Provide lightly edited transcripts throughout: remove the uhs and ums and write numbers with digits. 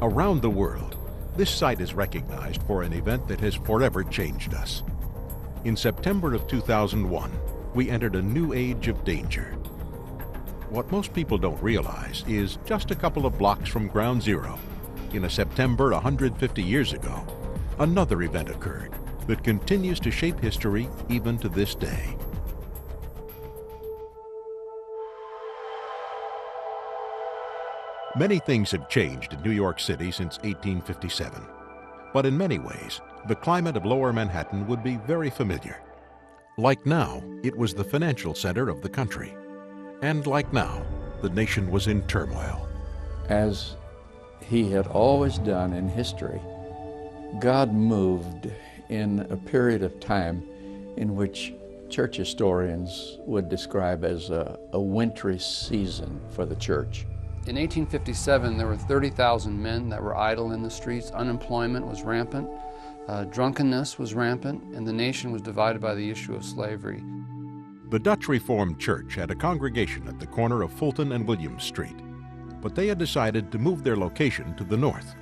Around the world, this site is recognized for an event that has forever changed us. In September of 2001, we entered a new age of danger. What most people don't realize is just a couple of blocks from ground zero, in a September 150 years ago, another event occurred that continues to shape history even to this day. Many things have changed in New York City since 1857, but in many ways, the climate of Lower Manhattan would be very familiar. Like now, it was the financial center of the country. And like now, the nation was in turmoil. As he had always done in history, God moved in a period of time in which church historians would describe as a wintry season for the church. In 1857, there were 30,000 men that were idle in the streets. Unemployment was rampant. Drunkenness was rampant, and the nation was divided by the issue of slavery. The Dutch Reformed Church had a congregation at the corner of Fulton and William Street, but they had decided to move their location to the north.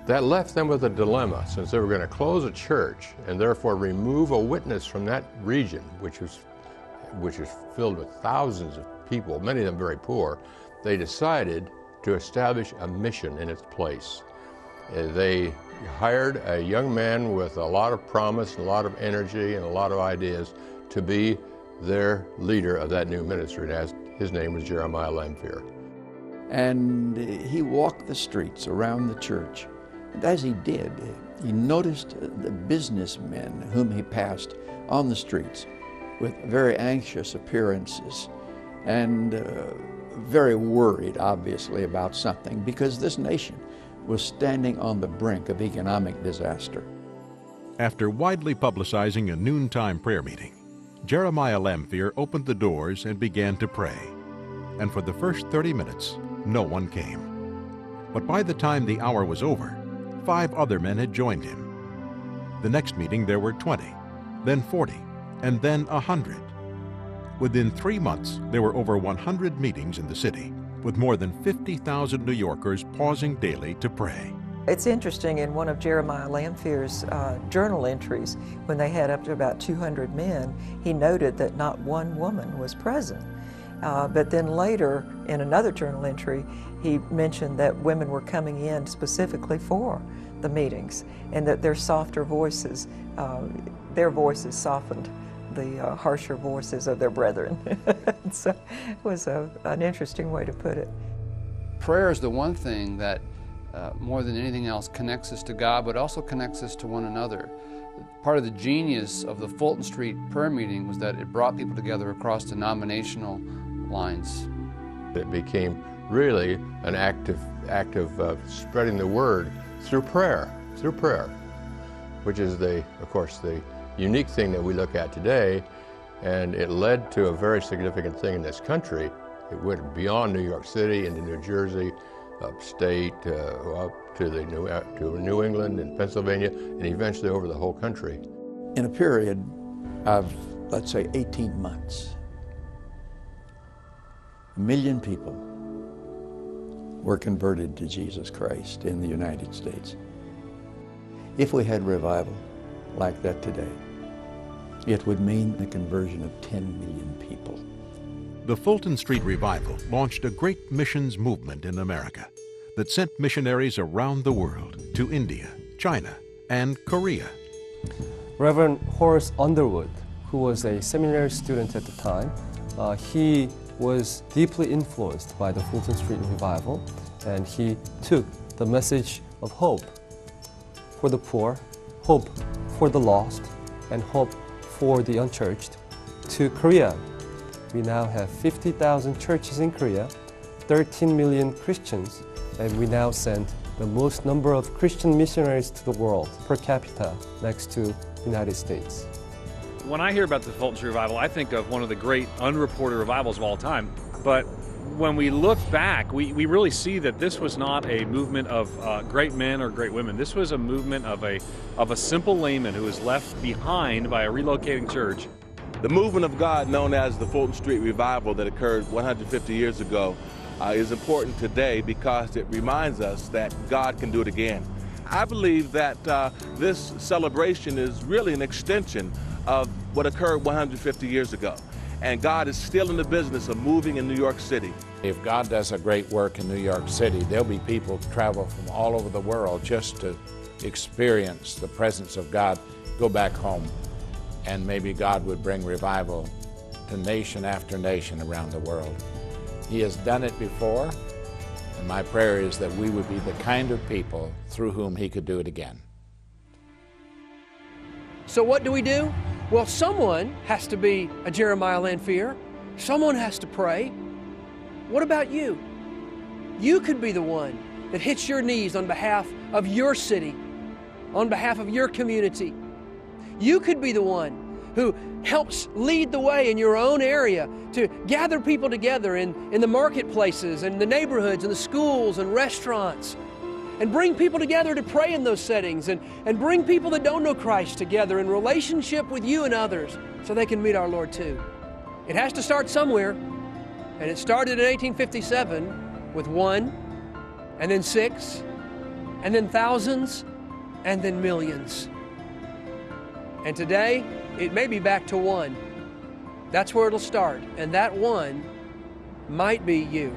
That left them with a dilemma, since they were going to close a church and therefore remove a witness from that region, which was filled with thousands of people, many of them very poor. They decided to establish a mission in its place. They hired a young man with a lot of promise, and a lot of energy, and a lot of ideas to be their leader of that new ministry. And his name was Jeremiah Lanphier. And he walked the streets around the church. And as he did, he noticed the businessmen whom he passed on the streets with very anxious appearances and very worried, obviously, about something, because this nation was standing on the brink of economic disaster. After widely publicizing a noontime prayer meeting, Jeremiah Lanphier opened the doors and began to pray. And for the first 30 minutes, no one came. But by the time the hour was over, 5 other men had joined him. The next meeting there were 20, then 40, and then 100. Within 3 months, there were over 100 meetings in the city, with more than 50,000 New Yorkers pausing daily to pray. It's interesting, in one of Jeremiah Lanphier's journal entries, when they had up to about 200 men, he noted that not one woman was present. But then later, in another journal entry, he mentioned that women were coming in specifically for the meetings, and that their softer voices, their voices softened the harsher voices of their brethren. So it was an interesting way to put it. Prayer is the one thing that, more than anything else, connects us to God, but also connects us to one another. Part of the genius of the Fulton Street prayer meeting was that it brought people together across denominational lines. It became really an act of spreading the word through prayer, which is, of course, the unique thing that we look at today, and it led to a very significant thing in this country. It went beyond New York City into New Jersey, upstate, up to New England and Pennsylvania, and eventually over the whole country. In a period of, let's say, 18 months, 1 million people were converted to Jesus Christ in the United States. If we had revival like that today, it would mean the conversion of 10 million people. The Fulton Street Revival launched a great missions movement in America that sent missionaries around the world to India, China, and Korea. Reverend Horace Underwood, who was a seminary student at the time, he was deeply influenced by the Fulton Street Revival, and he took the message of hope for the poor, hope for the lost, and hope for the unchurched to Korea. We now have 50,000 churches in Korea, 13 million Christians, and we now send the most number of Christian missionaries to the world per capita, next to the United States. When I hear about the Fulton Street Revival, I think of one of the great unreported revivals of all time. But when we look back, we really see that this was not a movement of great men or great women. This was a movement of a simple layman who was left behind by a relocating church. The movement of God known as the Fulton Street Revival that occurred 150 years ago is important today because it reminds us that God can do it again. I believe that this celebration is really an extension of what occurred 150 years ago. And God is still in the business of moving in New York City. If God does a great work in New York City, there'll be people who travel from all over the world just to experience the presence of God, go back home, and maybe God would bring revival to nation after nation around the world. He has done it before, and my prayer is that we would be the kind of people through whom He could do it again. So what do we do? Well, someone has to be a Jeremiah Lanphier. Someone has to pray. What about you? You could be the one that hits your knees on behalf of your city, on behalf of your community. You could be the one who helps lead the way in your own area to gather people together in the marketplaces and the neighborhoods and the schools and restaurants, and bring people together to pray in those settings, and bring people that don't know Christ together in relationship with you and others so they can meet our Lord too. It has to start somewhere, and it started in 1857 with 1, and then 6, and then thousands, and then millions. And today, it may be back to 1. That's where it'll start, and that 1 might be you.